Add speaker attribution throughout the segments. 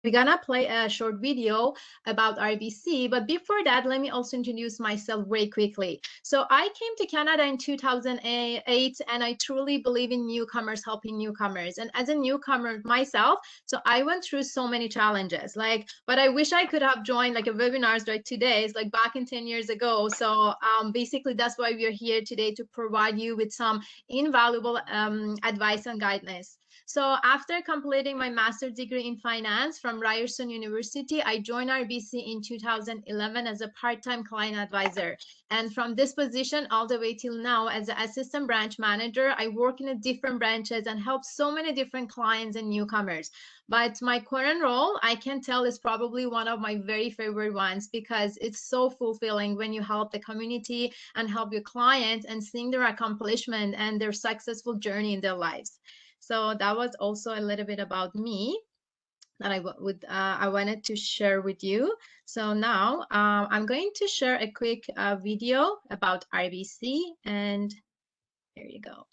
Speaker 1: we're gonna play a short video about RBC, but before that, let me also introduce myself very quickly. So I came to Canada in 2008, and I truly believe in newcomers helping newcomers. And as a newcomer myself, so I went through so many challenges, but I wish I could have joined like a webinars right today, it's like back in 10 years ago. So basically that's why we're here today, to provide you with some invaluable advice and guidance. So after completing my master's degree in finance from Ryerson University, I joined RBC in 2011 as a part-time client advisor. And from this position all the way till now as an assistant branch manager, I work in different branches and help so many different clients and newcomers. But my current role, I can tell, is probably one of my very favorite ones, because it's so fulfilling when you help the community and help your clients and seeing their accomplishment and their successful journey in their lives. So that was also a little bit about me that I wanted to share with you. So now I'm going to share a quick video about RBC, and here you go.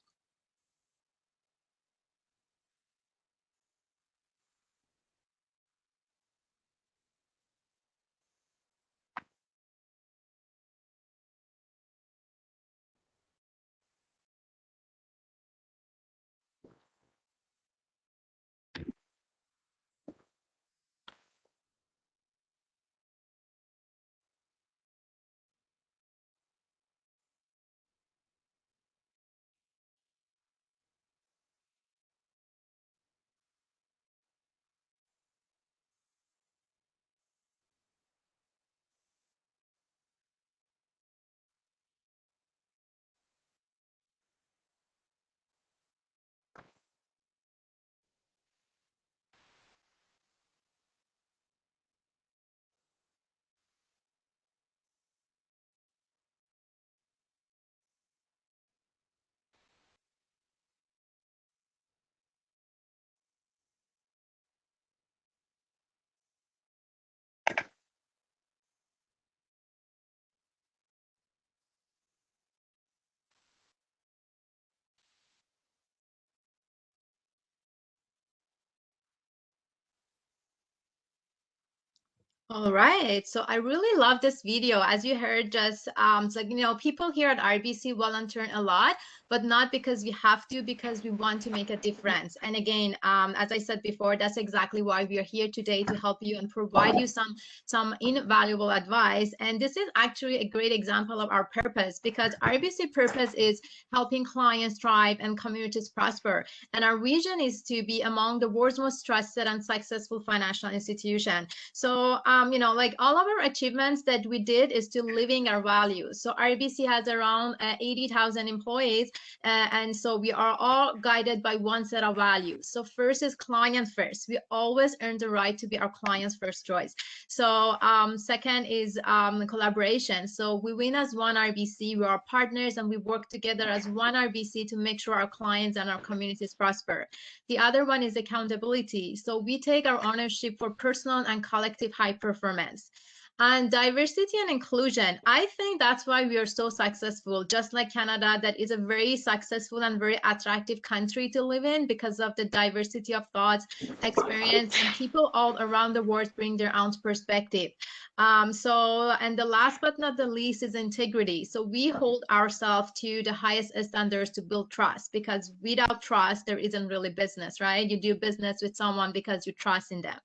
Speaker 1: All right, so I really love this video. As you heard, just it's like, people here at RBC volunteer a lot, but not because we have to, because we want to make a difference. And again, as I said before, that's exactly why we are here today, to help you and provide you some invaluable advice. And this is actually a great example of our purpose, because RBC purpose is helping clients thrive and communities prosper. And our vision is to be among the world's most trusted and successful financial institution. So, like all of our achievements that we did is to living our values. So RBC has around 80,000 employees, and so we are all guided by one set of values. So first is client first. We always earn the right to be our client's first choice. So second is collaboration. So we win as one RBC. We are partners and we work together as one RBC to make sure our clients and our communities prosper. The other one is accountability. So we take our ownership for personal and collective high performance. And diversity and inclusion, I think that's why we are so successful. Just like Canada, that is a very successful and very attractive country to live in, because of the diversity of thoughts, experience, and people all around the world bring their own perspective. And the last but not the least is integrity. So we hold ourselves to the highest standards to build trust, because without trust, there isn't really business, right? You do business with someone because you trust in them.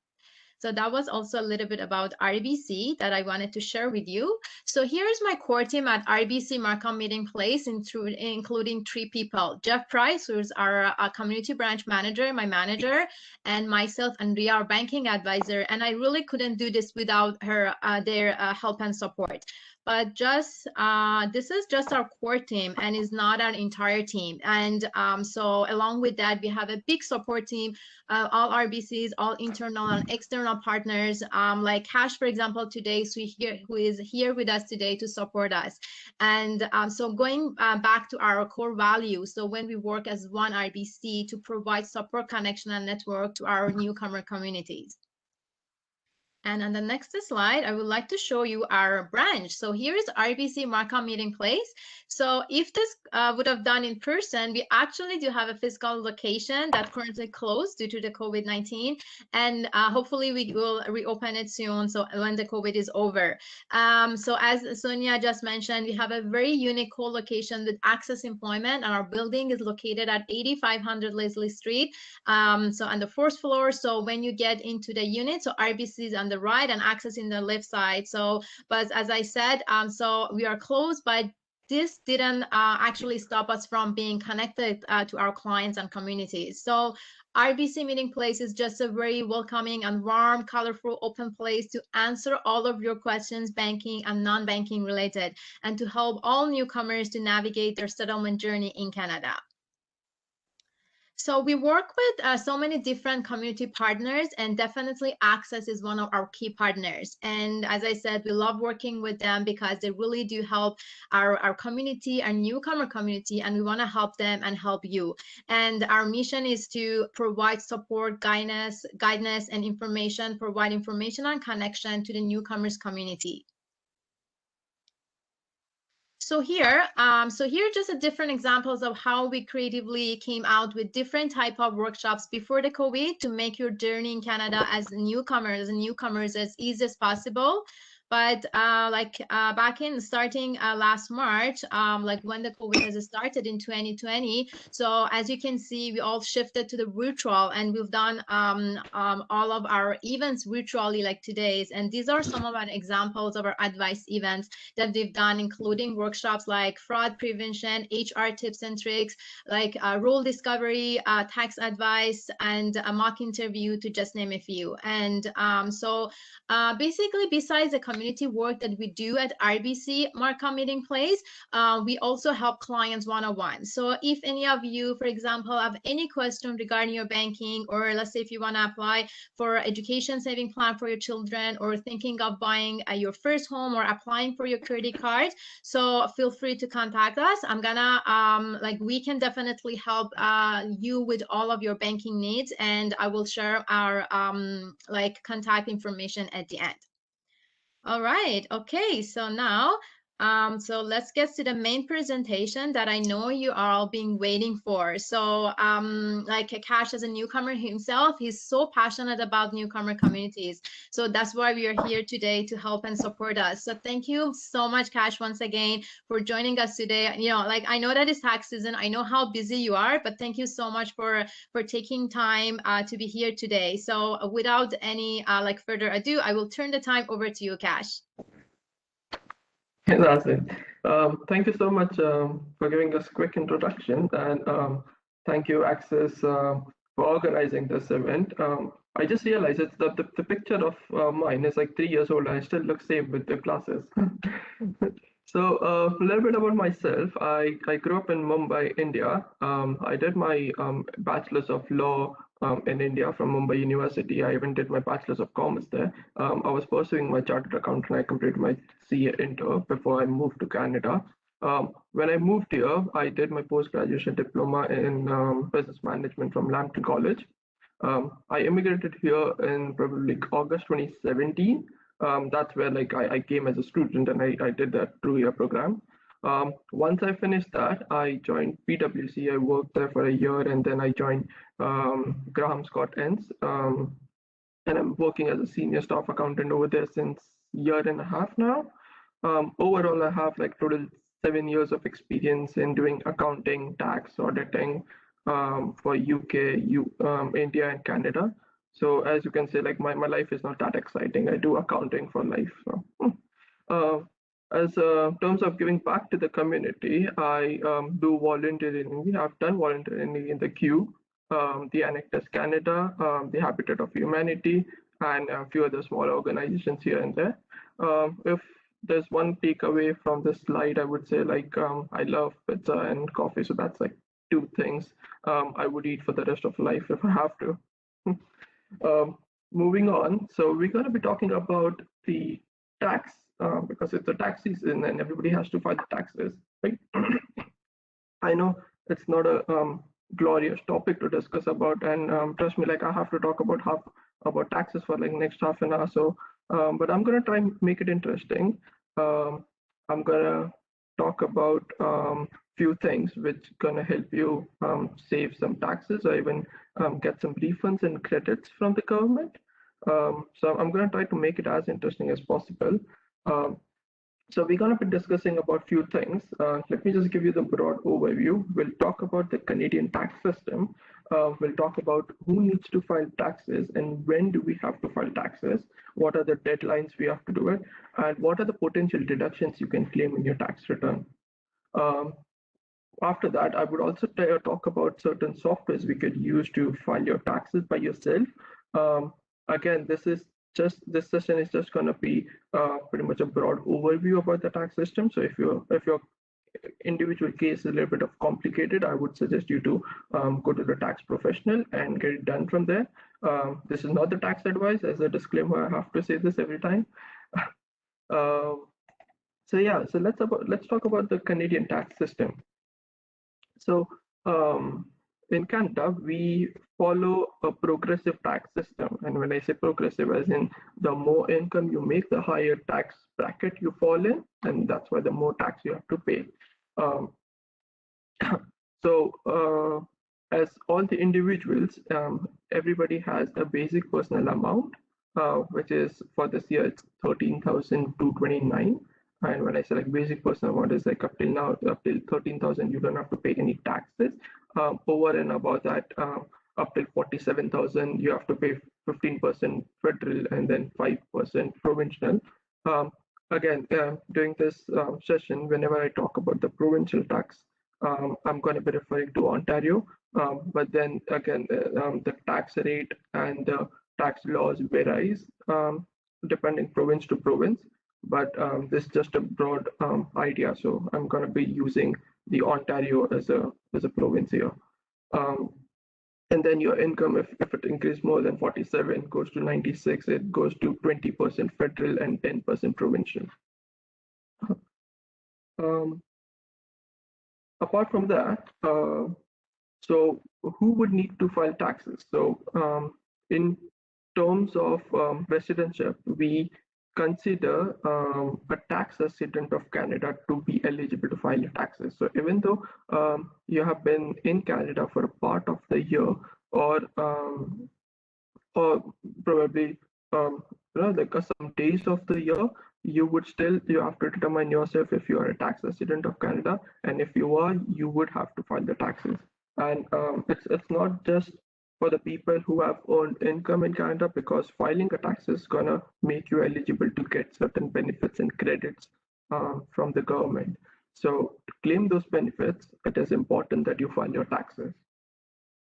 Speaker 1: So that was also a little bit about RBC that I wanted to share with you. So here's my core team at RBC Markham Meeting Place, including 3 people: Jeff Price, who's our community branch manager, my manager, and myself, and Ria, our banking advisor. And I really couldn't do this without their help and support. But just this is just our core team and is not our entire team. And so along with that, we have a big support team, all RBCs, all internal and external partners, like Cash, for example, today, who is here with us today to support us. And so going back to our core values, so when we work as one RBC to provide support, connection, and network to our newcomer communities. And on the next slide, I would like to show you our branch. So here is RBC Markham Meeting Place. So if this would have done in person, we actually do have a physical location that currently closed due to the COVID-19. And hopefully we will reopen it soon, so when the COVID is over. So as Sonia just mentioned, we have a very unique co-location with Access Employment, and our building is located at 8500 Leslie Street. So on the fourth floor. So when you get into the unit, so RBC is on the right and Access in the left side. So, but as I said, so we are closed, but this didn't actually stop us from being connected to our clients and communities. So RBC Meeting Place is just a very welcoming and warm, colorful, open place to answer all of your questions, banking and non-banking related, and to help all newcomers to navigate their settlement journey in Canada. So we work with so many different community partners, and definitely ACCES is one of our key partners. And as I said, we love working with them because they really do help our community, our newcomer community, and we want to help them and help you. And our mission is to provide support, guidance, and information, provide information and connection to the newcomers community. So here just a different examples of how we creatively came out with different type of workshops before the COVID to make your journey in Canada as newcomers as easy as possible. But back in starting last March, like when the COVID has started in 2020, so as you can see, we all shifted to the virtual, and we've done all of our events virtually, like today's. And these are some of our examples of our advice events that we've done, including workshops like fraud prevention, HR tips and tricks, like rule discovery, tax advice, and a mock interview, to just name a few. And basically, besides the community work that we do at RBC Markham Meeting Place, we also help clients one-on-one. So if any of you, for example, have any question regarding your banking, or let's say if you want to apply for education saving plan for your children, or thinking of buying your first home, or applying for your credit card, so feel free to contact us. I'm gonna we can definitely help you with all of your banking needs, and I will share our contact information at the end. All right, okay, so now so let's get to the main presentation that I know you are all being waiting for. So like Cash, as a newcomer himself, he's so passionate about newcomer communities. So that's why we are here today, to help and support us. So thank you so much, Cash, once again for joining us today. You know, like, I know that it's tax season, I know how busy you are, but thank you so much for taking time to be here today. So without any further ado, I will turn the time over to you, Cash.
Speaker 2: That's it. Thank you so much for giving us a quick introduction, and thank you, ACCES, for organizing this event. I just realized it's the picture of mine is like 3 years old, and I still look same with the glasses. So a little bit about myself. I grew up in Mumbai, India. I did my bachelor's of law in India from Mumbai University. I even did my bachelor's of commerce there. I was pursuing my chartered accountant. I completed my CA inter before I moved to Canada. When I moved here, I did my post-graduation diploma in business management from Lambton College. I immigrated here in probably August 2017. That's where I came as a student, and I did that 2-year program. Once I finished that, I joined PwC. I worked there for a year, and then I joined Graham Scott Inns, and I'm working as a senior staff accountant over there since a year and a half now. Overall, I have like total 7 years of experience in doing accounting, tax, auditing for UK, India, and Canada. So as you can say, like my life is not that exciting. I do accounting for life. So. As terms of giving back to the community, I do volunteering. We have done volunteering in the Q, the Annexes Canada, the Habitat of Humanity, and a few other small organizations here and there. If there's one takeaway from this slide, I would say I love pizza and coffee. So that's like 2 things I would eat for the rest of life if I have to. Moving on, so we're going to be talking about the tax. Because it's a tax season and everybody has to file the taxes, right? I know it's not a glorious topic to discuss about, and trust me, like I have to talk about about taxes for like next half an hour. So, but I'm gonna try and make it interesting. I'm gonna talk about few things which gonna help you save some taxes or even get some refunds and credits from the government. So I'm gonna try to make it as interesting as possible. Um, so we're going to be discussing about few things. Let me just give you the broad overview. We'll talk about the Canadian tax system. We'll talk about who needs to file taxes and when do we have to file taxes. What are the deadlines we have to do it, and what are the potential deductions you can claim in your tax return. Um, After that, I would also talk about certain softwares we could use to file your taxes by yourself. Um, Again, this session is just going to be pretty much a broad overview about the tax system. So if your individual case is a little bit of complicated, I would suggest you to go to the tax professional and get it done from there. This is not the tax advice. As a disclaimer, I have to say this every time. Um, so yeah, so let's talk about the Canadian tax system. So in Canada, we follow a progressive tax system. And when I say progressive, as in the more income you make, the higher tax bracket you fall in, and that's why the more tax you have to pay. Um, so as all the individuals, everybody has a basic personal amount, which is for this year, it's 13,229. And when I say like basic personal amount is like up till now, up till 13,000, you don't have to pay any taxes. Over and above that, up till 47,000, you have to pay 15% federal and then 5% provincial. Um, Again, during this session, whenever I talk about the provincial tax, I'm going to be referring to Ontario. But then again, the tax rate and the tax laws varies depending province to province. But this is just a broad idea. So I'm going to be using the Ontario as a province here. Um, and then your income, if it increases more than 47, goes to 96, it goes to 20% federal and 10% provincial. Um, Apart from that, so who would need to file taxes? So in terms of residentship, we consider a tax resident of Canada to be eligible to file your taxes. So even though you have been in Canada for a part of the year, or or probably like some days of the year, you have to determine yourself if you are a tax resident of Canada, and if you are, you would have to file the taxes. And it's not just for the people who have earned income in Canada, because filing a tax is gonna make you eligible to get certain benefits and credits from the government. So to claim those benefits, it is important that you file your taxes.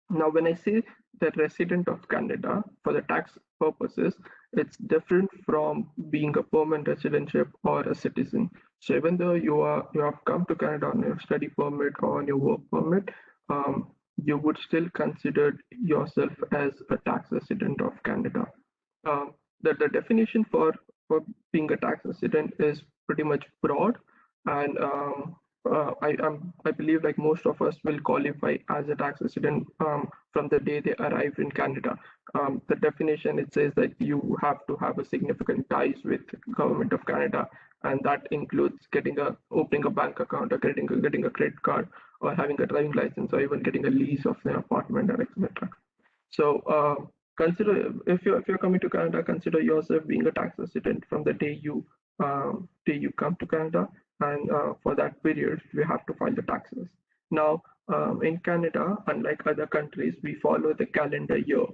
Speaker 2: Now, when I say the resident of Canada for the tax purposes, it's different from being a permanent residentship or a citizen. So even though you have come to Canada on your study permit or on your work permit, you would still consider yourself as a tax resident of Canada. The definition for being a tax resident is pretty much broad, and I believe like most of us will qualify as a tax resident from the day they arrive in Canada. The definition, it says that you have to have a significant ties with government of Canada, and that includes opening a bank account, or getting a credit card, or having a driving license, or even getting a lease of an apartment, or etc. So consider, if you're coming to Canada, consider yourself being a tax resident from the day you come to Canada, and for that period you have to file the taxes. Now in Canada, unlike other countries, we follow the calendar year.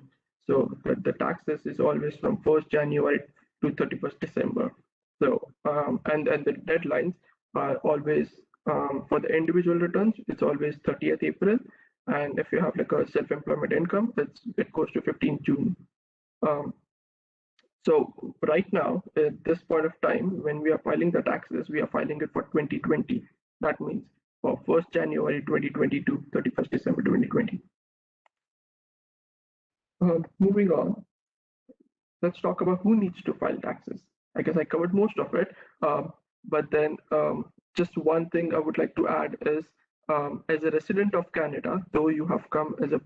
Speaker 2: So the taxes is always from 1st January to 31st December. So and the deadlines are always for the individual returns, it's always 30th April, and if you have like a self-employment income, it goes to 15th June. Um, so right now, at this point of time, when we are filing the taxes, we are filing it for 2020. That means for 1st January 2020 to 31st December 2020. Moving on, let's talk about who needs to file taxes. I guess I covered most of it, but then just one thing I would like to add is, as a resident of Canada, though you have come as a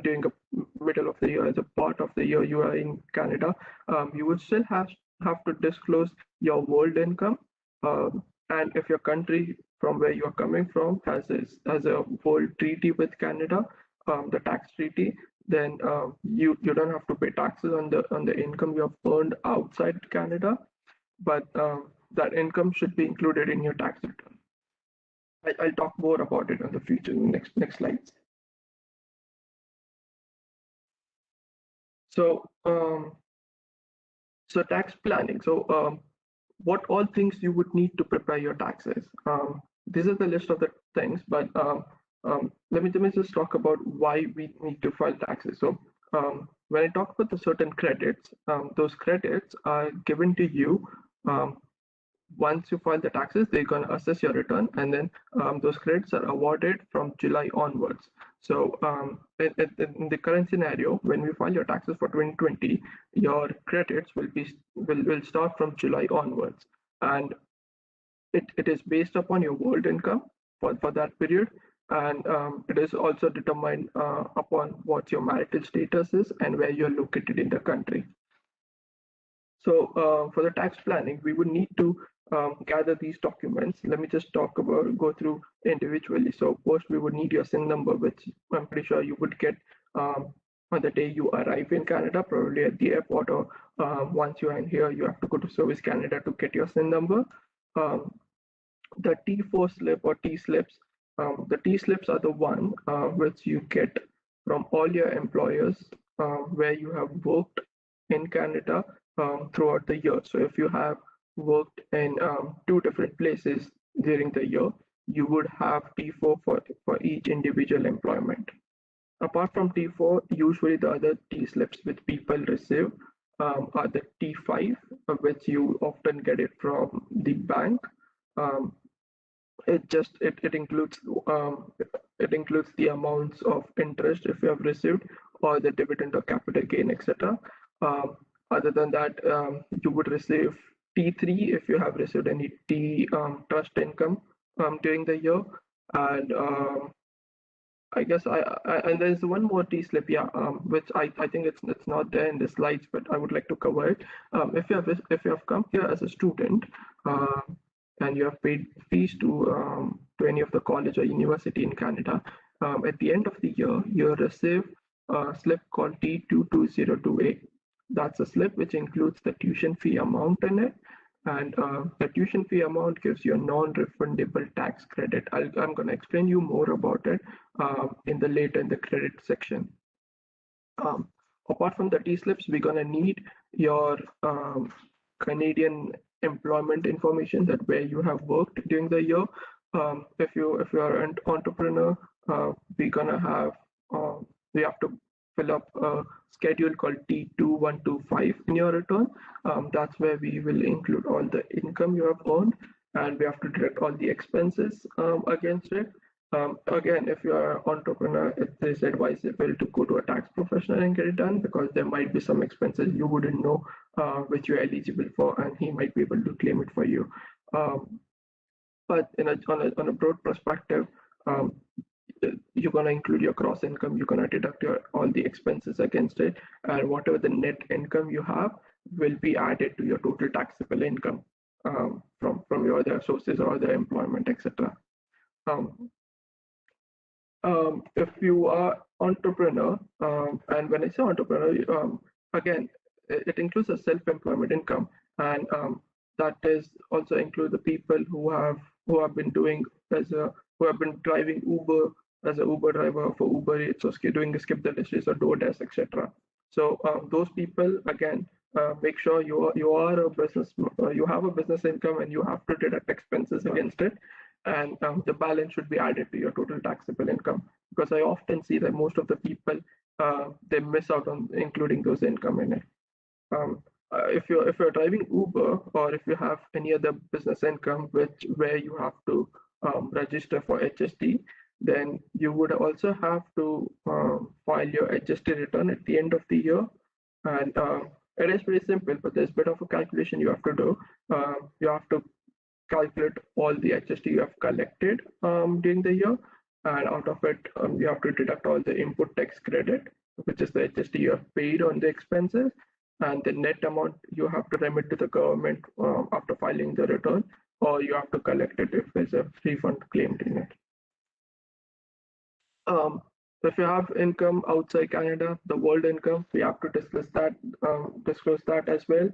Speaker 2: during the middle of the year, as a part of the year you are in Canada, you would still have to disclose your world income. And if your country from where you are coming from has a world treaty with Canada, the tax treaty, then you don't have to pay taxes on the income you have earned outside Canada, but that income should be included in your tax return. I'll talk more about it in the future in the next slides. So so tax planning. So what all things you would need to prepare your taxes. This is the list of the things, but let me just talk about why we need to file taxes. So when I talk about the certain credits, those credits are given to you once you file the taxes. They're going to assess your return, and then those credits are awarded from July onwards. So in the current scenario, when we file your taxes for 2020, your credits will start from July onwards, and it is based upon your world income for that period, and it is also determined upon what your marital status is and where you're located in the country. So for the tax planning, we would need to gather these documents. Let me just go through individually. So first, we would need your SIN number, which I'm pretty sure you would get on the day you arrive in Canada, probably at the airport, or once you are in here, you have to go to Service Canada to get your SIN number. The T4 slip or T slips, the T slips are the one which you get from all your employers where you have worked in Canada throughout the year. So if you have worked in 2 different places during the year, you would have T4 for each individual employment. Apart from T4, usually the other T slips which people receive are the T5, which you often get it from the bank. It includes the amounts of interest if you have received, or the dividend or capital gain, etc. Other than that, you would receive T3 if you have received any T trust income during the year, and I guess and there's one more T slip, yeah, which I think it's not there in the slides, but I would like to cover it. If you have come here as a student and you have paid fees to any of the college or university in Canada, at the end of the year you'll receive a slip called T22028. That's a slip which includes the tuition fee amount in it, and the tuition fee amount gives you a non-refundable tax credit. I'm going to explain you more about it in the credit section. Apart from the T-slips, we're going to need your Canadian employment information, that where you have worked during the year. If you're an entrepreneur, we're going to have we have to fill up a schedule called T2125 in your return. That's where we will include all the income you have earned, and we have to deduct all the expenses against it. Again, if you are an entrepreneur, it is advisable to go to a tax professional and get it done, because there might be some expenses you wouldn't know which you're eligible for, and he might be able to claim it for you. But on a broad perspective, you're going to include your gross income, you're going to deduct all the expenses against it, and whatever the net income you have will be added to your total taxable income from your other sources or other employment, etc. If you are entrepreneur, and when I say entrepreneur, again, it includes a self-employment income, and that is also include the people who have been doing who have been driving Uber as an Uber driver for Uber Eats, or doing the skip the dishes or DoorDash, etc. So those people, again, make sure you are a business, you have a business income, and you have to deduct expenses against it, and the balance should be added to your total taxable income. Because I often see that most of the people they miss out on including those income in it. If you're driving Uber, or if you have any other business income where you have to register for HST, then you would also have to file your HST return at the end of the year. And it is pretty simple, but there's a bit of a calculation you have to do. You have to calculate all the HST you have collected during the year, and out of it, you have to deduct all the input tax credit, which is the HST you have paid on the expenses, and the net amount you have to remit to the government after filing the return, or you have to collect it if there's a refund claimed in it. If you have income outside Canada, the world income, we have to disclose that as well.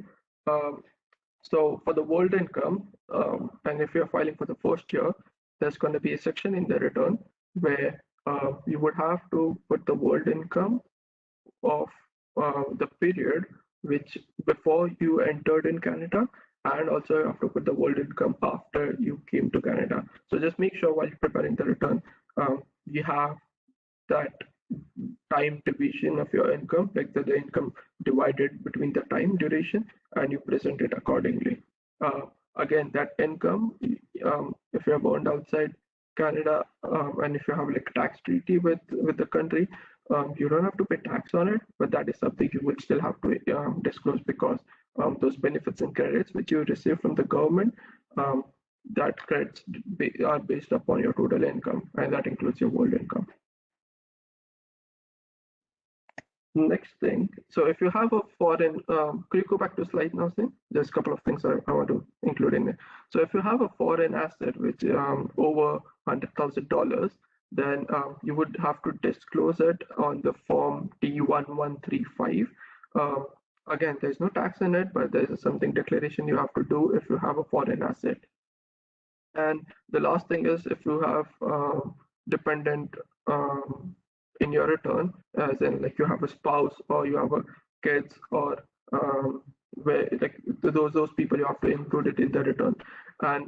Speaker 2: So for the world income, and if you're filing for the first year, there's going to be a section in the return where you would have to put the world income of the period which before you entered in Canada, and also you have to put the world income after you came to Canada. So just make sure while preparing the return, you have that time division of your income, like the income divided between the time duration, and you present it accordingly. Again, that income, if you're born outside Canada, and if you have like tax treaty with the country, you don't have to pay tax on it, but that is something you would still have to disclose, because those benefits and credits which you receive from the government, that credits are based upon your total income, and that includes your world income. Next thing, so if you have a foreign, could you go back to slide now, Singh? There's a couple of things I want to include in there. So if you have a foreign asset which over $100,000, then you would have to disclose it on the form T1135. Again, there's no tax in it, but there's something declaration you have to do if you have a foreign asset. And the last thing is, if you have dependent in your return, as in like you have a spouse or you have a kids, or where like those people, you have to include it in the return. And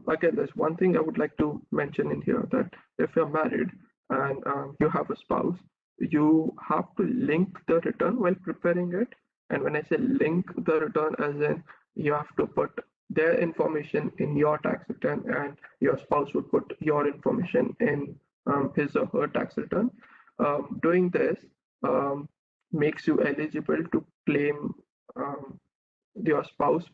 Speaker 2: again, there's one thing I would like to mention in here, that if you're married and you have a spouse, you have to link the return while preparing it. And when I say link the return, as in you have to put their information in your tax return, and your spouse would put your information in his or her tax return. Doing this makes you eligible to claim your spouse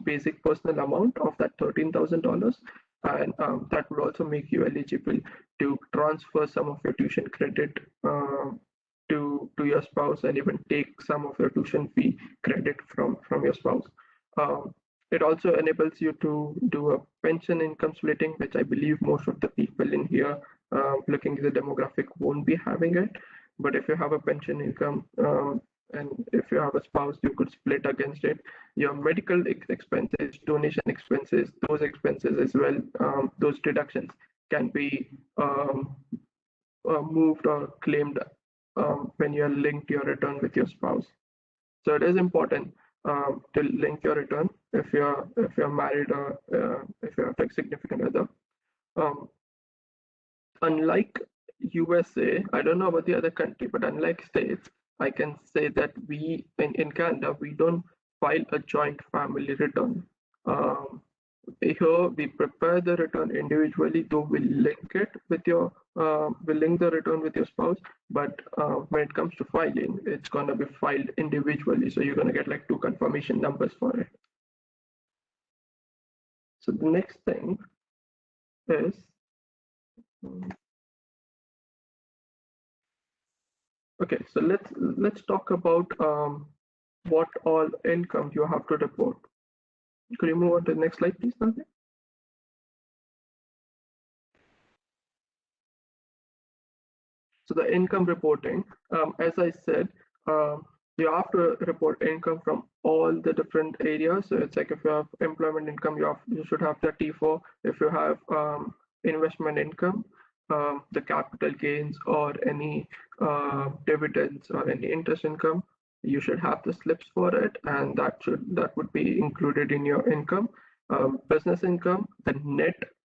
Speaker 2: basic personal amount of that $13,000, and that would also make you eligible to transfer some of your tuition credit to your spouse, and even take some of your tuition fee credit from your spouse. It also enables you to do a pension income splitting, which I believe most of the people in here looking at the demographic won't be having it. But if you have a pension income, and if you have a spouse, you could split against it. Your medical expenses, donation expenses, those expenses as well, those deductions can be moved or claimed when you are linked your return with your spouse. So it is important to link your return if you're married, or if you have a significant other. Unlike USA, I don't know about the other country, but unlike states, I can say that we in Canada, we don't file a joint family return. Here we prepare the return individually, though we link it with your we link the return with your spouse, but when it comes to filing, it's gonna be filed individually. So you're gonna get like 2 confirmation numbers for it. So the next thing is okay. So let's talk about what all income you have to report. Could you move on to the next slide, please, Nadia? So the income reporting, as I said, you have to report income from all the different areas. So it's like if you have employment income, you should have the T4. If you have investment income, the capital gains or any dividends or any interest income, you should have the slips for it, and that would be included in your income. Business income, the net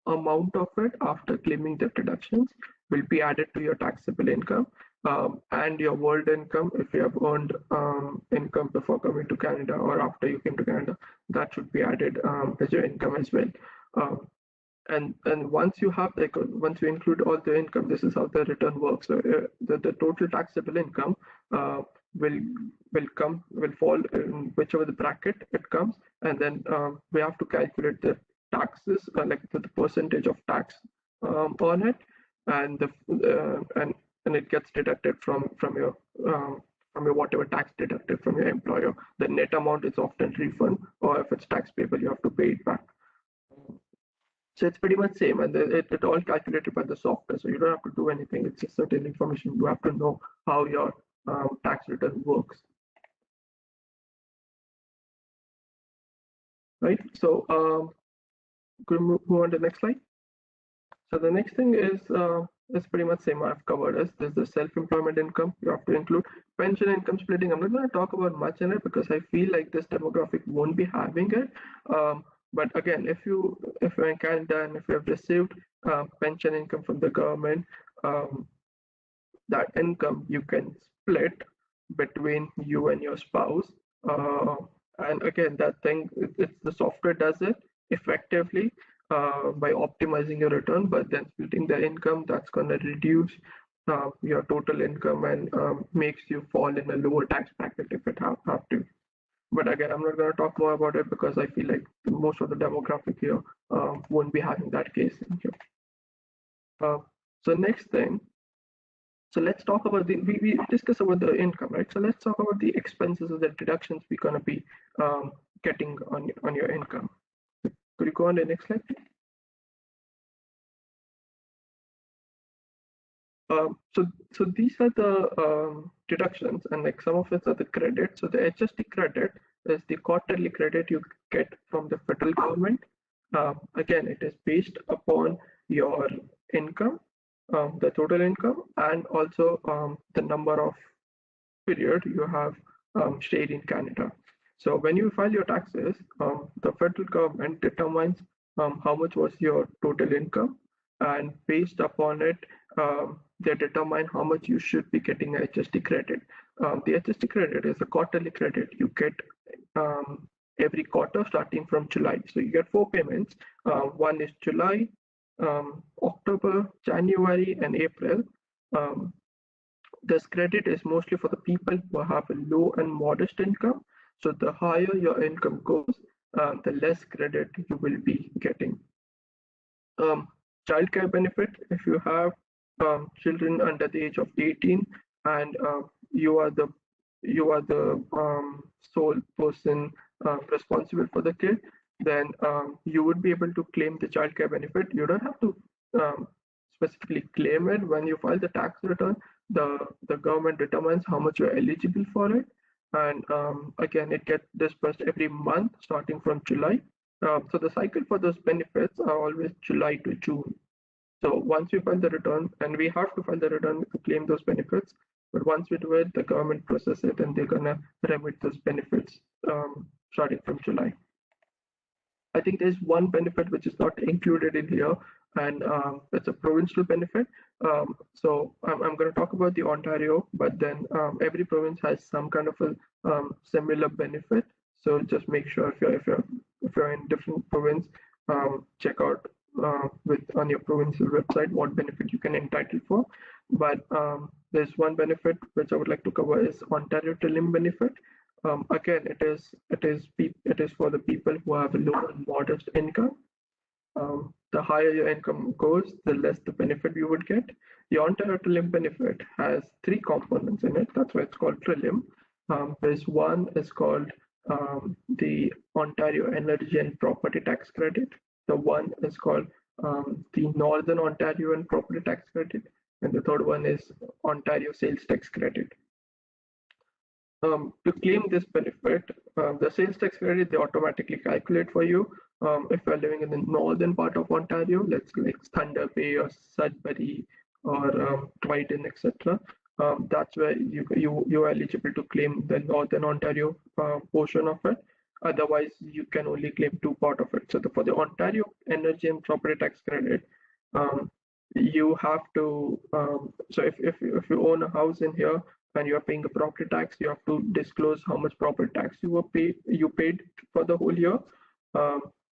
Speaker 2: amount of it after claiming the deductions will be added to your taxable income, and your world income, if you have earned income before coming to Canada or after you came to Canada, that should be added as your income as well. And once you include all the income, this is how the return works. So the total taxable income will fall in whichever the bracket it comes, and then we have to calculate the taxes, like the percentage of tax on it, and and it gets deducted from your whatever tax deducted from your employer. The net amount is often refund, or if it's tax payable, you have to pay it back. So it's pretty much same, and it all calculated by the software. So you don't have to do anything. It's just certain information you have to know how your tax return works, right? So could we move on to the next slide? So the next thing is pretty much same I've covered as there's the self-employment income. You have to include pension income splitting. I'm not going to talk about much in it because I feel like this demographic won't be having it. But again, if you're in Canada and if you have received pension income from the government, that income you can split between you and your spouse. And again, that thing, it's the software does it effectively by optimizing your return, but then splitting the income, that's going to reduce your total income and makes you fall in a lower tax bracket if it have to. But again, I'm not going to talk more about it because I feel like most of the demographic here won't be having that case in here. So next thing, so let's talk about we discussed about the income, right? So let's talk about the expenses or the deductions we're going to be getting on your income. Could you go on to the next slide? So these are the deductions, and like some of it are the credits. So the HST credit is the quarterly credit you get from the federal government. Again, it is based upon your income, the total income, and also the number of period you have stayed in Canada. So when you file your taxes, the federal government determines how much was your total income, and based upon it, they determine how much you should be getting a HST credit. The HST credit is a quarterly credit you get every quarter starting from July. So you get 4 payments. One is July, October, January, and April. This credit is mostly for the people who have a low and modest income. So the higher your income goes, the less credit you will be getting. Childcare benefit, if you have children under the age of 18 and you are the sole person responsible for the kid, then you would be able to claim the childcare benefit. You don't have to specifically claim it when you file the tax return. The government determines how much you're eligible for it, and again, it gets disbursed every month starting from July. So the cycle for those benefits are always July to June. So once we file the return, and we have to file the return to claim those benefits, but once we do it, the government process it and they're gonna remit those benefits starting from July. I think there's one benefit which is not included in here, and it's a provincial benefit. So I'm going to talk about the Ontario, but then every province has some kind of a similar benefit. So just make sure if you're in different province, check out on your provincial website what benefit you can entitle for. But there's one benefit which I would like to cover is Ontario Trillium benefit. Again, it is for the people who have a low and modest income. The higher your income goes, the less the benefit you would get. The Ontario Trillium benefit has 3 components in it. That's why it's called Trillium. There's one is called the Ontario Energy and Property Tax Credit. The one is called the Northern Ontario and Property Tax Credit, and the third one is Ontario Sales Tax Credit. To claim this benefit, the sales tax credit, they automatically calculate for you. If you're living in the northern part of Ontario, let's like Thunder Bay or Sudbury or Dryden, etc. That's where you are eligible to claim the Northern Ontario portion of it. Otherwise, you can only claim 2 part of it. So for the Ontario Energy and Property Tax Credit, you have to. So if you own a house in here and you are paying a property tax, you have to disclose how much property tax you paid for the whole year.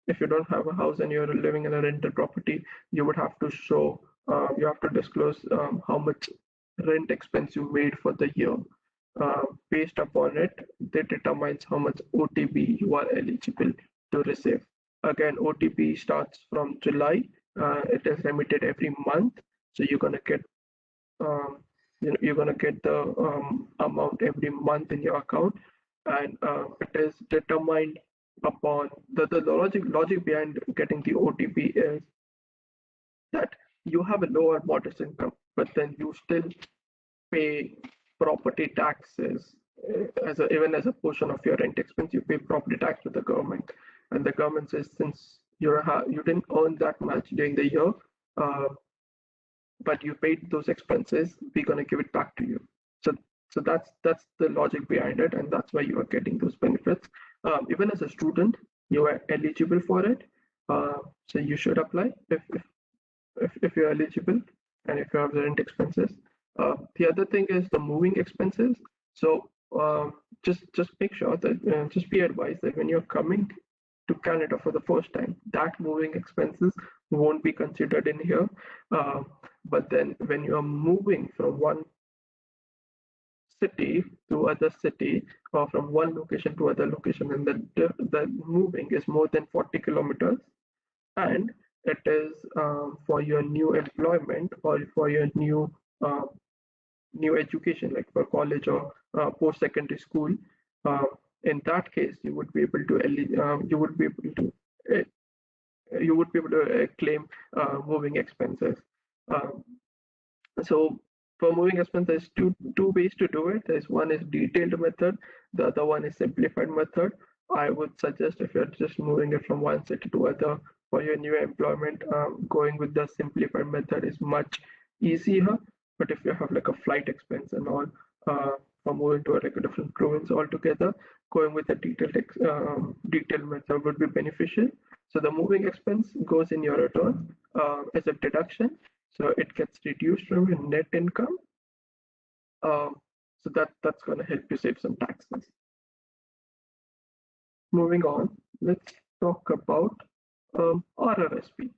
Speaker 2: If you don't have a house and you're living in a rental property, you would have to show, you have to disclose how much rent expense you made for the year. Based upon it, that determines how much OTB you are eligible to receive. Again, OTB starts from July It is remitted every month, so you're gonna get you're gonna get the amount every month in your account, and it is determined upon the logic behind getting the OTP is that you have a lower modest income, but then you still pay property taxes as even as a portion of your rent expense. You pay property tax to the government, and the government says since you didn't earn that much during the year, uh, but you paid those expenses, we're gonna give it back to you. So that's the logic behind it, and that's why you are getting those benefits. Even as a student, you are eligible for it. So you should apply if you're eligible and if you have the rent expenses. The other thing is the moving expenses. So just make sure that just be advised that when you're coming to Canada for the first time, that moving expenses won't be considered in here. But then when you're moving from one city to other city or from one location to other location, and the moving is more than 40 kilometers, and it is for your new employment or for your uh, new education, like for college or post-secondary school. Uh, in that case, you would be able to uh, claim moving expenses. Um, so for moving expense, there's two ways to do it. There's one is detailed method, the other one is simplified method. I would suggest if you're just moving it from one city to other for your new employment, going with the simplified method is much easier. But if you have like a flight expense and all, for moving to like a different province altogether, going with a detailed method would be beneficial. So the moving expense goes in your return as a deduction, so it gets reduced from your net income. So that's going to help you save some taxes. Moving on, let's talk about RRSP.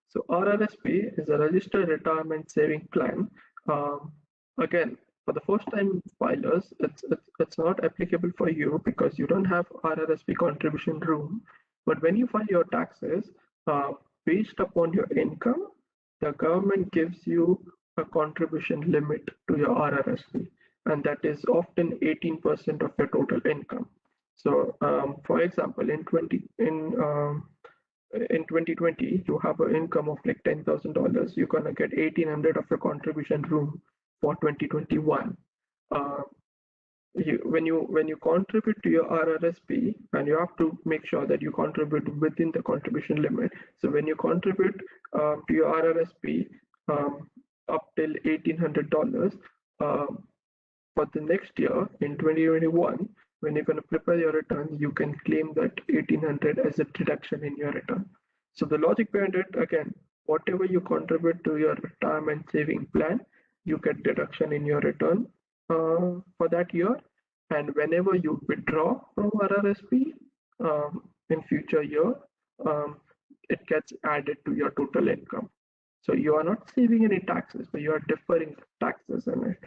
Speaker 2: So RRSP is a registered retirement saving plan. Um, Again, for the first time filers, it's not applicable for you because you don't have RRSP contribution room. But when you file your taxes, based upon your income, the government gives you a contribution limit to your RRSP, and that is often 18% of your total income. So, for example, in 2020, you have an income of like $10,000. You're gonna get 1,800 of your contribution room for 2021. Uh, when you contribute to your RRSP, and you have to make sure that you contribute within the contribution limit. So when you contribute to your RRSP up till $1,800, for the next year in 2021, when you're going to prepare your returns, you can claim that 1,800 as a deduction in your return. So the logic behind it, again, whatever you contribute to your retirement saving plan, you get deduction in your return for that year. And whenever you withdraw from RRSP in future year, um, it gets added to your total income. So you are not saving any taxes, but you are deferring taxes in it.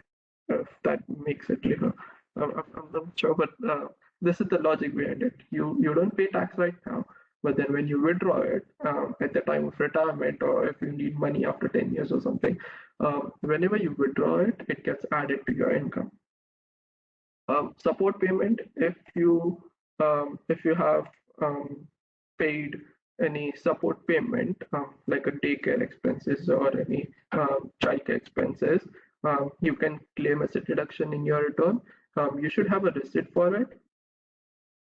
Speaker 2: If that makes it clear, I'm not sure, but this is the logic behind it. You don't pay tax right now, but then when you withdraw it at the time of retirement, or if you need money after 10 years or something, whenever you withdraw it, it gets added to your income. Support payment, if you have paid any support payment like a daycare expenses or any childcare expenses, you can claim as a deduction in your return. You should have a receipt for it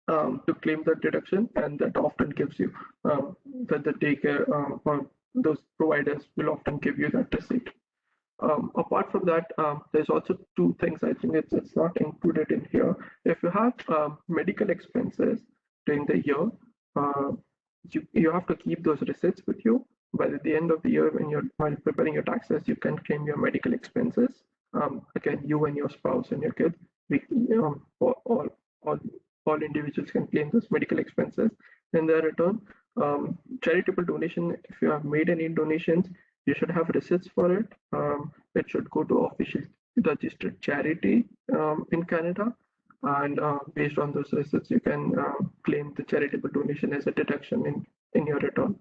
Speaker 2: to claim the deduction, and that often gives you that the daycare or those providers will often give you that receipt. Apart from that, there's also two things I think it's not included in here. If you have medical expenses during the year, uh, you have to keep those receipts with you. But at the end of the year, while preparing your taxes, you can claim your medical expenses. Again, you and your spouse and your kids, all individuals can claim those medical expenses in their return. Charitable donation, if you have made any donations, you should have receipts for it. It should go to official registered charity in Canada, and based on those receipts, you can claim the charitable donation as a deduction in your return.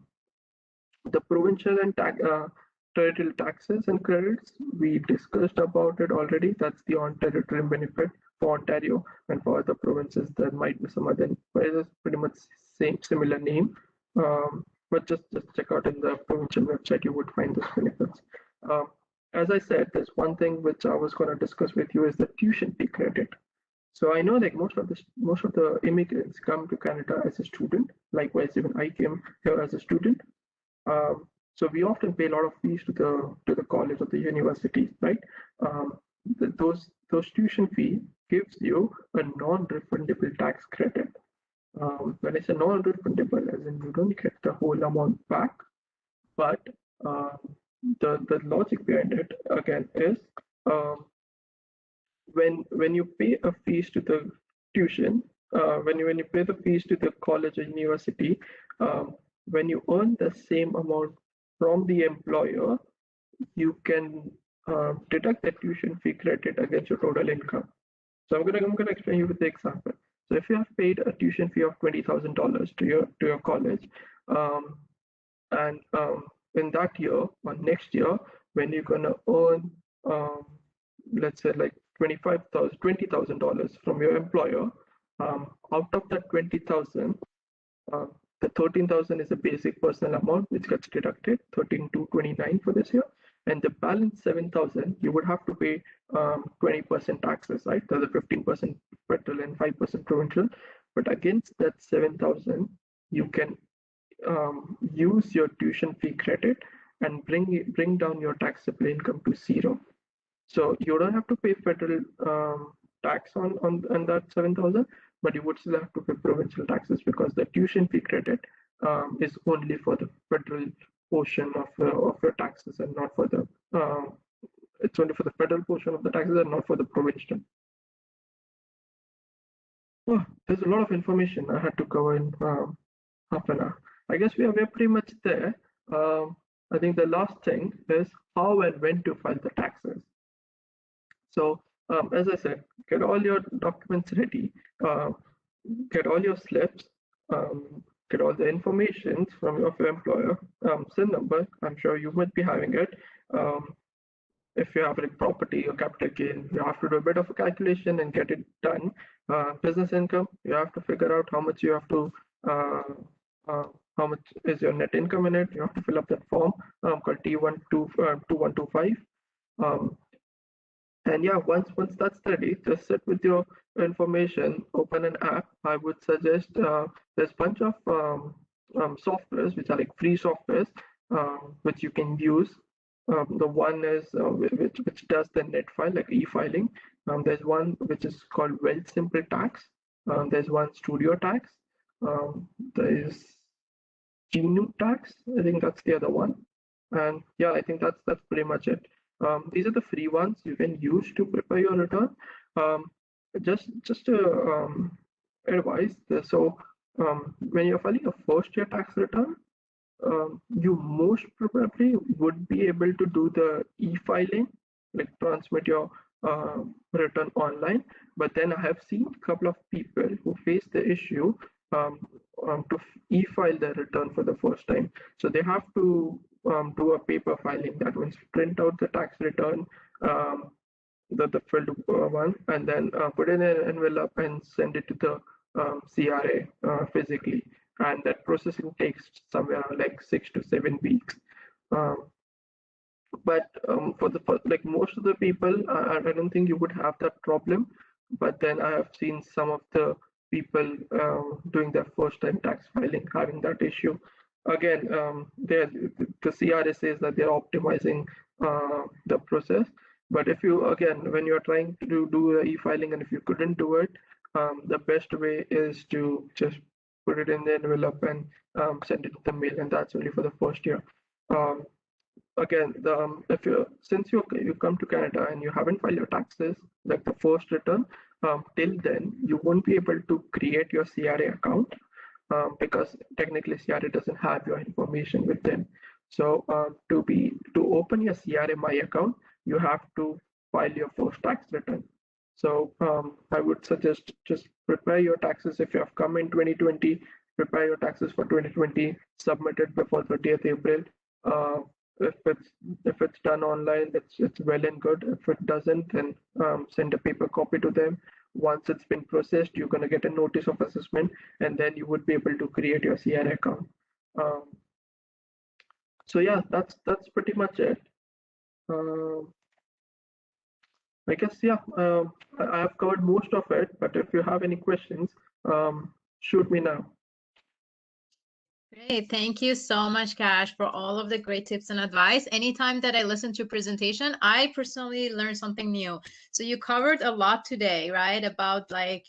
Speaker 2: The provincial and territorial taxes and credits, we discussed about it already. That's the on territory benefit for Ontario, and for other provinces there might be some other, but it's pretty much same similar name. But just check out in the provincial website, you would find those benefits. Um, as I said, there's one thing which I was going to discuss with you is the tuition fee credit. So I know like most of the immigrants come to Canada as a student. Likewise, even I came here as a student. Um, so we often pay a lot of fees to the college or the university, right? Um, those tuition fee gives you a non-refundable tax credit. When I say non-refundable, as in you don't get the whole amount back, but um, the logic behind it again is um, when you pay a fees to the tuition, when you pay the fees to the college or university, when you earn the same amount from the employer, you can deduct the tuition fee credit against your total income. So I'm gonna explain you with the example. So if you have paid a tuition fee of $20,000 to your college, um, and in that year or next year, when you're gonna earn, um, let's say like $20,000 from your employer, out of that 20,000, uh, the 13,000 is a basic personal amount which gets deducted, 13,229 for this year, and the balance 7,000 you would have to pay 20% taxes, right? There's a 15% federal and 5% provincial, but against that 7,000 you can use your tuition fee credit and bring down your taxable income to zero. So you don't have to pay federal tax on that 7,000, but you would still have to pay provincial taxes because the tuition fee credit is only for the federal portion of your taxes and not for the it's only for the federal portion of the taxes and not for the provincial. Oh, there's a lot of information I had to cover in half an hour. I guess we're pretty much there. I think the last thing is how and when to file the taxes. So as I said, get all your documents ready, uh, get all your slips, get all the information from your employer, SIN number. I'm sure you might be having it. If you have like property or capital gain, you have to do a bit of a calculation and get it done. Business income, you have to figure out how much you have to, uh, uh, how much is your net income in it. You have to fill up that form called T2125. And yeah, once that's ready, just sit with your information, open an app. I would suggest there's a bunch of softwares which are like free softwares which you can use. The one is which does the net file like e-filing. There's one which is called Wealth Simple Tax. There's one Studio Tax. There is Genu Tax. I think that's the other one. And yeah, I think that's pretty much it. These are the free ones you can use to prepare your return. Just advice. So when you're filing a first year tax return, you most probably would be able to do the e-filing, like transmit your return online. But then I have seen a couple of people who face the issue to e-file their return for the first time. So they have to do a paper filing. That means print out the tax return, the filled one, and then put it in an envelope and send it to the CRA physically. And that processing takes somewhere like 6 to 7 weeks. But like most of the people, I don't think you would have that problem. But then I have seen some of the people doing their first time tax filing having that issue. Again, the CRA says that they're optimizing the process. But if you, again, when you're trying to do the e-filing and if you couldn't do it, the best way is to just put it in the envelope and send it to the mail, and that's only for the first year. Again, if you since you come to Canada and you haven't filed your taxes, like the first return, till then you won't be able to create your CRA account because technically CRA doesn't have your information with them. So to open your CRA My account, you have to file your first tax return. So I would suggest just prepare your taxes if you have come in 2020. prepare your taxes for 2020, submit it before 30th April. If it's done online, it's well and good. If it doesn't, then send a paper copy to them. Once it's been processed, you're going to get a notice of assessment, and then you would be able to create your CRA account. So yeah, that's pretty much it. I guess, yeah, I have covered most of it, but if you have any questions, shoot me now.
Speaker 1: Great. Thank you so much, Cash, for all of the great tips and advice. Anytime that I listen to a presentation, I personally learn something new. So you covered a lot today, right? About like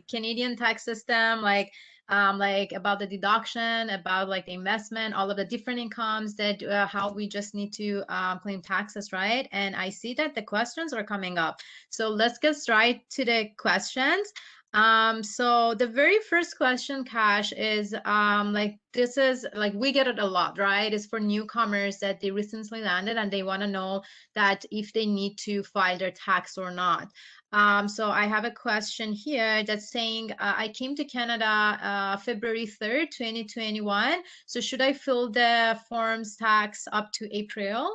Speaker 1: Canadian tax system, like about the deduction, about like the investment, all of the different incomes that how we just need to claim taxes, right? And I see that the questions are coming up. So let's get right to the questions. So the very first question, Cash, is like this is like we get it a lot, right? It's for newcomers that they recently landed and they want to know that if they need to file their tax or not. So I have a question here that's saying I came to Canada February 3rd, 2021. So should I fill the forms tax up to April?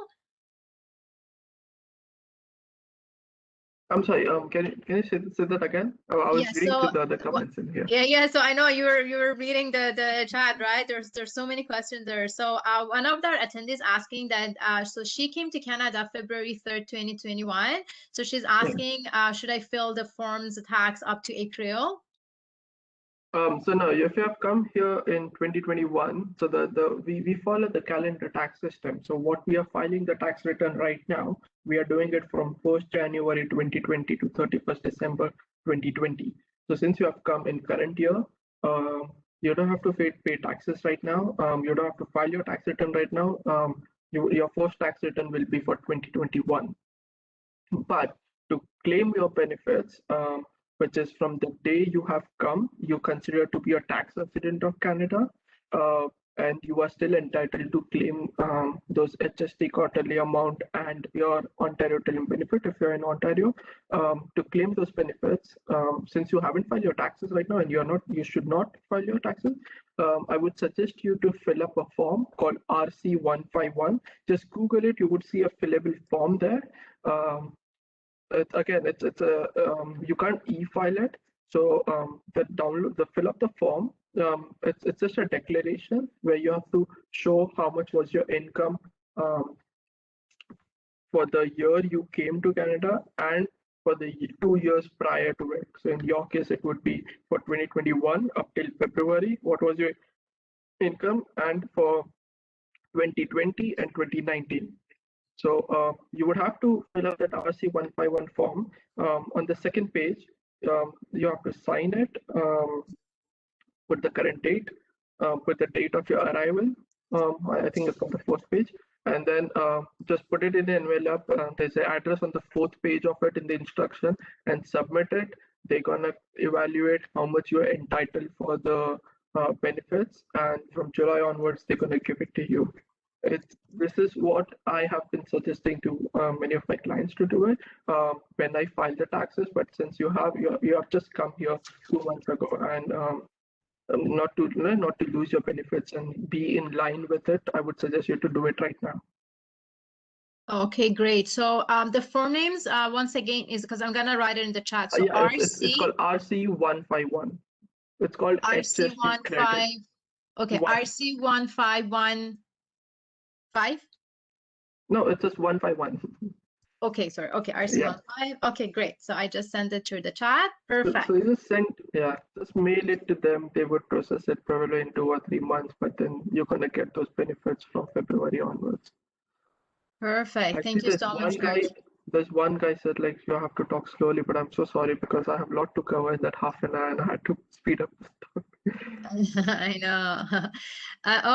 Speaker 2: I'm sorry. Can you say that again? Oh, I was reading to the other comments in here.
Speaker 1: Yeah. So I know you were reading the chat, right? There's so many questions there. So one of the attendees asking that so she came to Canada February 3rd, 2021. So she's asking, should I fill the forms tax up to April?
Speaker 2: So no, if you have come here in 2021, so we follow the calendar tax system. So what we are filing the tax return right now, we are doing it from 1st January 2020 to 31st December 2020. So since you have come in current year, you don't have to pay taxes right now. You don't have to file your tax return right now. Your first tax return will be for 2021. But to claim your benefits, which is from the day you have come, you consider to be a tax resident of Canada, and you are still entitled to claim those HST quarterly amount and your Ontario term benefit if you're in Ontario. To claim those benefits, since you haven't filed your taxes right now and you should not file your taxes, I would suggest you to fill up a form called RC151. Just Google it, you would see a fillable form there. It's a you can't e-file it, so fill up the form. It's just a declaration where you have to show how much was your income for the year you came to Canada and for the 2 years prior to it. So in your case, it would be for 2021 up till February, what was your income, and for 2020 and 2019. So you would have to fill out that RC151 form. On the second page, you have to sign it, put the current date, put the date of your arrival. I think it's on the fourth page. And then just put it in the envelope. There's an address on the fourth page of it in the instruction, and submit it. They're gonna evaluate how much you're entitled for the benefits, and from July onwards, they're gonna give it to you. This is what I have been suggesting to many of my clients to do it when I file the taxes. But since you have just come here 2 months ago, and not to lose your benefits and be in line with it, I would suggest you to do it right now.
Speaker 1: Okay, great. So the form names once again is because I'm gonna write it in the chat. So
Speaker 2: yeah, it's called RC151. It's called
Speaker 1: RC15. Okay, RC1515.
Speaker 2: No, it's just 151.
Speaker 1: Okay, sorry. Okay, RC15. Okay, great. So I just sent it through the chat. Perfect.
Speaker 2: So you just mail it to them. They would process it probably in 2 or 3 months, but then you're gonna get those benefits from February onwards.
Speaker 1: Perfect. Thank you so much, guys.
Speaker 2: There's one guy said like you have to talk slowly, but I'm so sorry because I have a lot to cover in that half an hour and I had to speed up the talk.
Speaker 1: I know.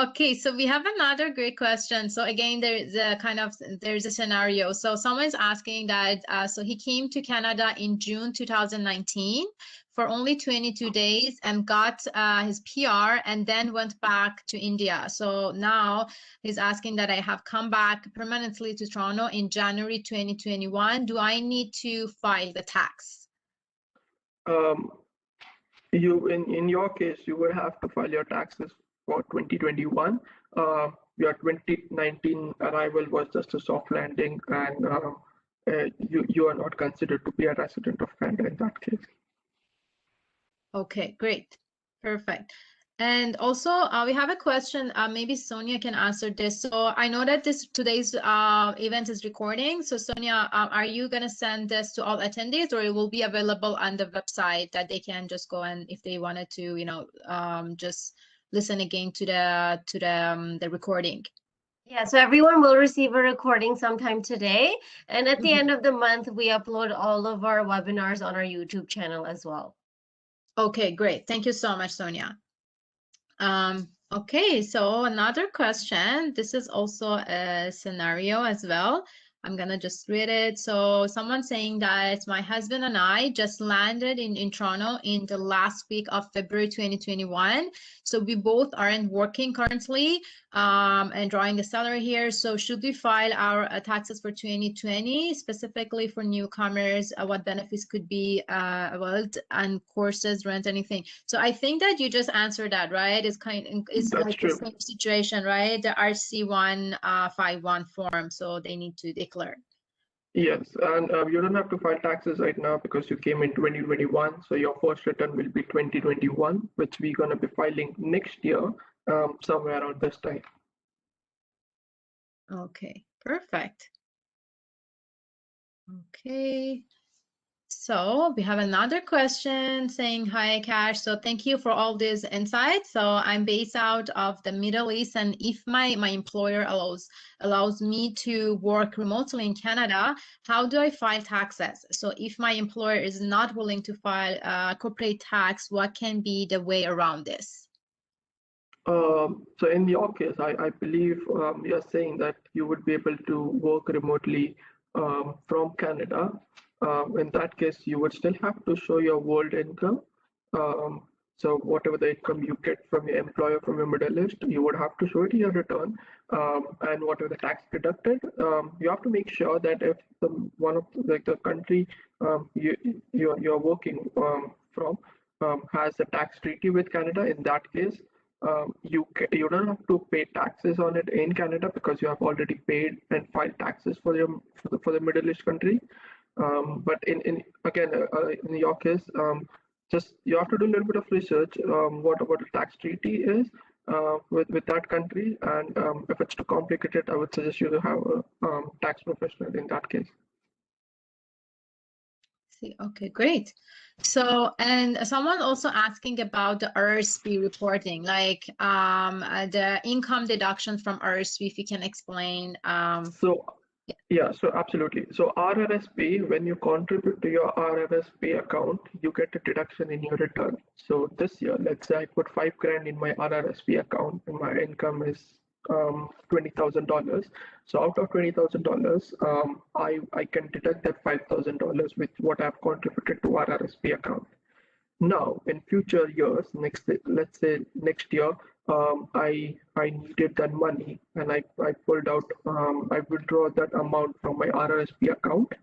Speaker 1: Okay, so we have another great question. So again, there's a scenario. So someone's asking that so he came to Canada in June 2019 for only 22 days and got his PR and then went back to India. So now he's asking that I have come back permanently to Toronto in January 2021. Do I need to file the tax?
Speaker 2: In your case, you would have to file your taxes for 2021. Your 2019 arrival was just a soft landing, and you are not considered to be a resident of Canada in that case.
Speaker 1: Okay, great. Perfect. And also, we have a question. Maybe Sonia can answer this. So I know that today's event is recording. So Sonia, are you going to send this to all attendees, or it will be available on the website that they can just go and if they wanted to, just listen again to the recording?
Speaker 3: Yeah, so everyone will receive a recording sometime today. And at the end of the month, we upload all of our webinars on our YouTube channel as well.
Speaker 1: Okay, great. Thank you so much, Sonia. Okay, so another question. This is also a scenario as well. I'm gonna just read it. So someone saying that my husband and I just landed in Toronto in the last week of February 2021. So we both aren't working currently and drawing a salary here. So should we file our taxes for 2020, specifically for newcomers? What benefits could be and courses, rent, anything? So I think that you just answered that, right? It's like
Speaker 2: true.
Speaker 1: the same situation, right? The RC151 form, so they need to declare.
Speaker 2: Yes, and you don't have to file taxes right now because you came in 2021. So your first return will be 2021, which we're going to be filing next year, somewhere around this time.
Speaker 1: Okay, perfect. Okay. So we have another question saying, hi, Cash. So thank you for all these insights. So I'm based out of the Middle East, and if my employer allows me to work remotely in Canada, how do I file taxes? So if my employer is not willing to file corporate tax, what can be the way around this?
Speaker 2: So in your case, I believe you're saying that you would be able to work remotely from Canada. In that case, you would still have to show your world income. So whatever the income you get from your employer from your Middle East, you would have to show it in your return. And whatever the tax deducted, you have to make sure that if the country you're working from has a tax treaty with Canada, in that case, you don't have to pay taxes on it in Canada because you have already paid and filed taxes for the Middle East country. But in your case, just you have to do a little bit of research. What about the tax treaty is with that country, and if it's too complicated, I would suggest you to have a tax professional in that case.
Speaker 1: See, okay, great. So, and someone also asking about the RRSP reporting, like the income deduction from RRSP, if you can explain.
Speaker 2: Yeah, so absolutely. So RRSP, when you contribute to your RRSP account, you get a deduction in your return. So this year, let's say I put $5,000 in my RRSP account and my income is $20,000. So out of $20,000, I can deduct that $5,000 with what I've contributed to RRSP account. Now, in future years, let's say next year, I needed that money and I pulled out, I withdraw that amount from my RRSP account.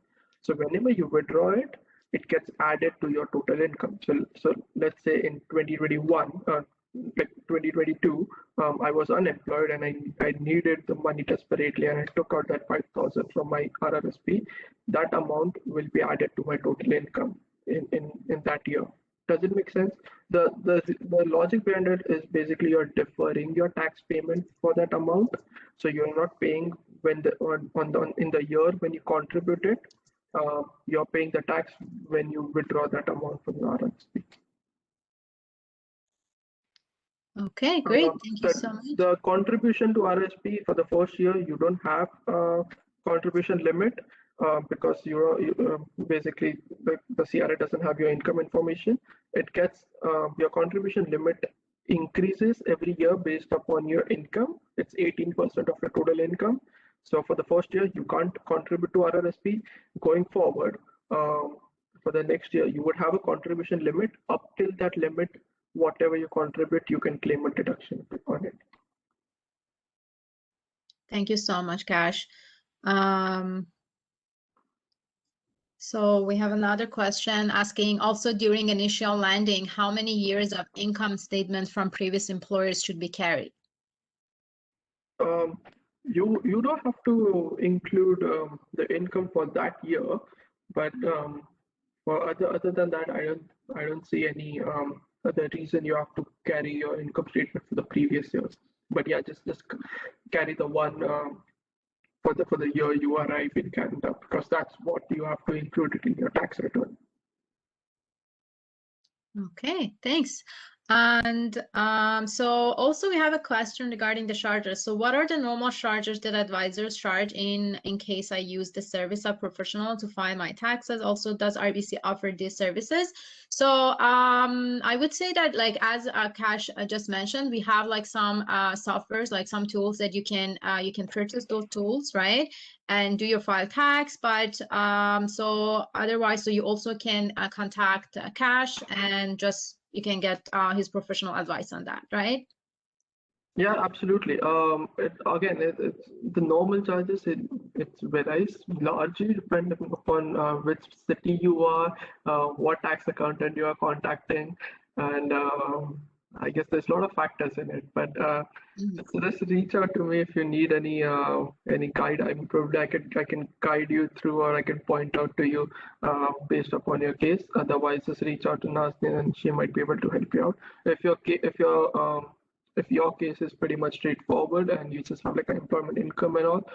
Speaker 2: So whenever you withdraw it, it gets added to your total income. So let's say in 2021, like 2022, I was unemployed and I needed the money desperately, and I took out that 5,000 from my RRSP. That amount will be added to my total income in that year. Does it make sense? The logic behind it is basically you're deferring your tax payment for that amount, so you're not paying when in the year when you contribute it. You're paying the tax when you withdraw that amount from your RRSP.
Speaker 1: Okay, great. Thank you so much.
Speaker 2: The contribution to RRSP for the first year, you don't have a contribution limit because basically the CRA doesn't have your income information. It gets your contribution limit increases every year based upon your income. It's 18% of your total income. So for the first year, you can't contribute to RRSP. Going forward, for the next year, you would have a contribution limit. Up till that limit, whatever you contribute, you can claim a deduction on it.
Speaker 1: Thank you so much, Cash. So we have another question asking also during initial landing, how many years of income statements from previous employers should be carried?
Speaker 2: You don't have to include the income for that year, but for other than that, I don't see any other reason you have to carry your income statement for the previous years. But yeah, just carry the one for the year you arrive in Canada, because that's what you have to include it in your tax return.
Speaker 1: Okay, thanks. And so also we have a question regarding the charges. So what are the normal charges that advisors charge in case I use the service of professional to file my taxes? Also, does RBC offer these services? So I would say that, like, as Kash just mentioned, we have like some softwares, like some tools that you can purchase those tools, right? And do your file tax. But so otherwise, so you also can contact Kash and just you can get his professional advice on that, right?
Speaker 2: Yeah, absolutely. It's the normal charges. It varies largely depending upon which city you are, what tax accountant you are contacting, and I guess there's a lot of factors in it. But so just reach out to me if you need any guide. I can guide you through, or I can point out to you based upon your case. Otherwise, just reach out to Nazneen and she might be able to help you out. If your case is pretty much straightforward and you just have like an employment income and all,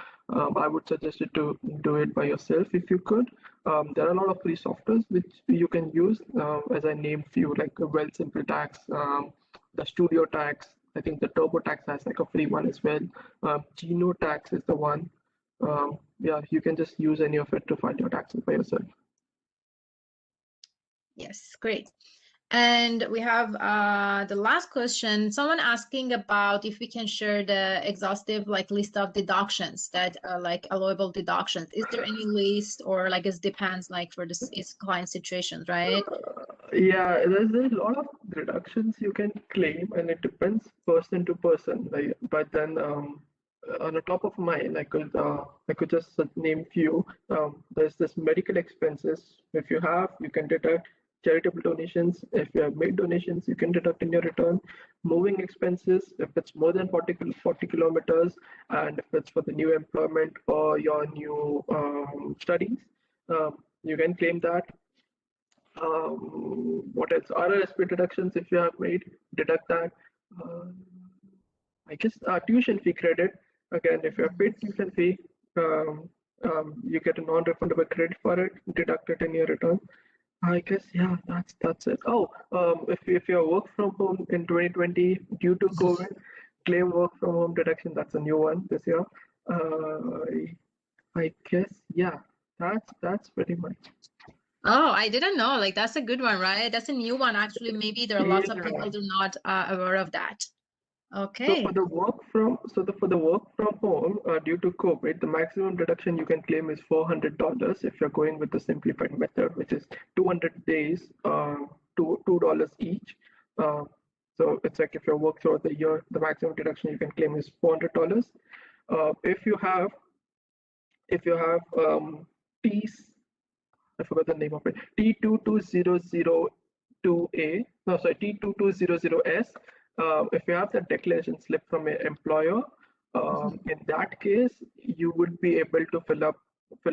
Speaker 2: I would suggest you to do it by yourself if you could. There are a lot of free softwares which you can use, as I named few, like Well Simple Tax, the Studio Tax. I think the TurboTax has like a free one as well. Geno Tax is the one. Yeah, you can just use any of it to file your taxes by yourself.
Speaker 1: Yes, great. And we have the last question, someone asking about if we can share the exhaustive like list of deductions that like allowable deductions. Is there any list, or like it depends like for this is client situations, right?
Speaker 2: Yeah, there's a lot of deductions you can claim, and it depends person to person. Like, but then on the top of mind, I could just name few. There's this medical expenses. If you have, you can deduct. Charitable donations. If you have made donations, you can deduct in your return. Moving expenses, if it's more than 40 kilometers, and if it's for the new employment or your new studies, you can claim that. What else? RRSP deductions, if you have made, deduct that. I guess tuition fee credit. Again, if you have paid tuition fee, you get a non-refundable credit for it, deduct it in your return. I guess, yeah, that's it. Oh, if you work from home in 2020 due to COVID, claim work from home deduction. That's a new one this year. I guess, yeah, that's pretty much.
Speaker 1: Oh, I didn't know. Like that's a good one, right? That's a new one. Actually, maybe there are lots of people who are not aware of that. Okay.
Speaker 2: So for the work from home, due to COVID, the maximum deduction you can claim is $400 if you're going with the simplified method, which is 200 days, $2 each. So it's like if you work throughout the year, the maximum deduction you can claim is $400. If you have I forgot the name of it, T22002A, no, sorry, T2200S. If you have the declaration slip from your employer, in that case, you would be able to fill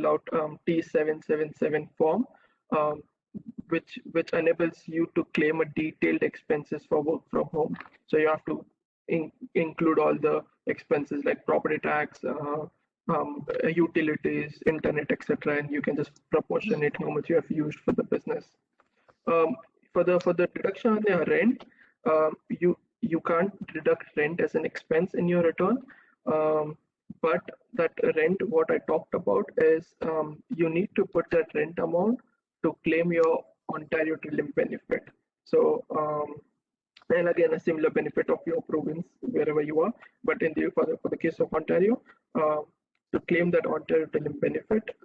Speaker 2: out T777 form, which enables you to claim a detailed expenses for work from home. So you have to include all the expenses like property tax, utilities, internet, etc., and you can just proportionate how much you have used for the business. For the deduction on your rent, you can't deduct rent as an expense in your return, but that rent, what I talked about is you need to put that rent amount to claim your Ontario TRILIM benefit. So and again, a similar benefit of your province wherever you are, but for the case of Ontario, to claim that Ontario TRILIM benefit,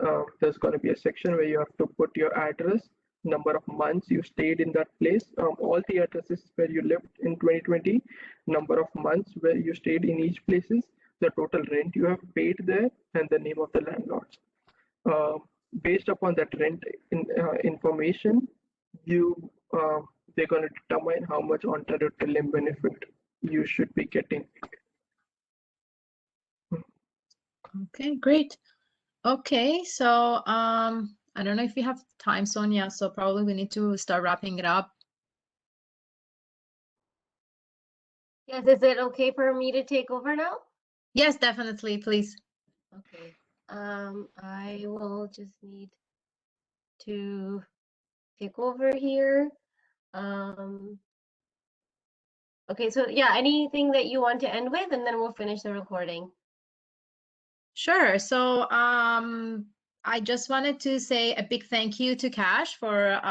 Speaker 2: there's going to be a section where you have to put your address, number of months you stayed in that place, all the addresses where you lived in 2020, number of months where you stayed in each places, the total rent you have paid there, and the name of the landlords. based upon that rent information, they're going to determine how much Ontario TILIM benefit you should be getting.
Speaker 1: Okay, great. Okay, so I don't know if we have time, Sonia, so probably we need to start wrapping it up.
Speaker 3: Yes, is it okay for me to take over now?
Speaker 1: Yes, definitely, please.
Speaker 3: Okay. I will just need to take over here. Okay, so yeah, anything that you want to end with, and then we'll finish the recording.
Speaker 1: Sure. So I just wanted to say a big thank you to Cash for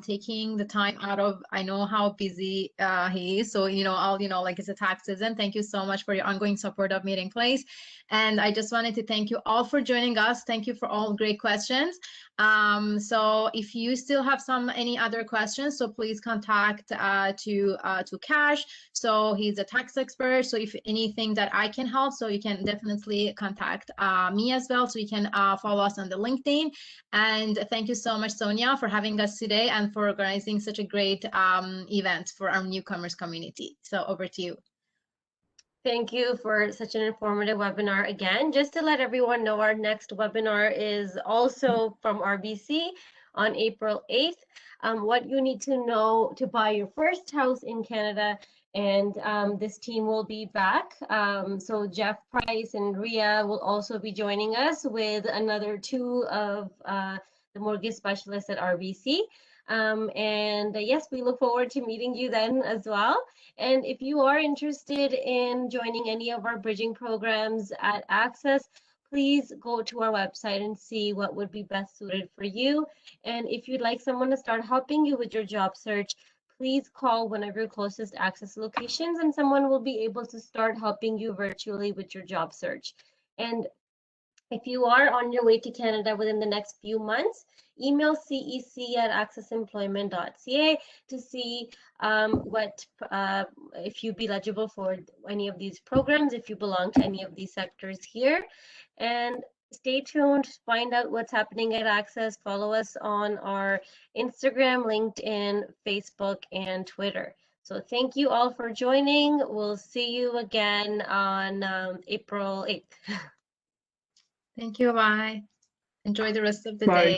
Speaker 1: taking the time out of, I know how busy he is. So, like it's a tax season. Thank you so much for your ongoing support of Meeting Place. And I just wanted to thank you all for joining us. Thank you for all great questions. So if you still have any other questions, so please contact to Cash. So he's a tax expert. So if anything that I can help, so you can definitely contact me as well. So you can follow us on the LinkedIn. And thank you so much, Sonia, for having us today and for organizing such a great event for our newcomers community. So over to you.
Speaker 3: Thank you for such an informative webinar again. Just to let everyone know, our next webinar is also from RBC on April 8th. What you need to know to buy your first house in Canada, and this team will be back. So Jeff Price and Ria will also be joining us with another two of the mortgage specialists at RBC. Yes, we look forward to meeting you then as well. And if you are interested in joining any of our bridging programs at ACCES, please go to our website and see what would be best suited for you. And if you'd like someone to start helping you with your job search, please call one of your closest ACCES locations and someone will be able to start helping you virtually with your job search. And if you are on your way to Canada within the next few months, email cec@accessemployment.ca to see if you'd be eligible for any of these programs, if you belong to any of these sectors here. And stay tuned, find out what's happening at ACCES. Follow us on our Instagram, LinkedIn, Facebook, and Twitter. So thank you all for joining. We'll see you again on April 8th.
Speaker 1: Thank you. Bye. Enjoy the rest of the
Speaker 2: Bye.
Speaker 1: day.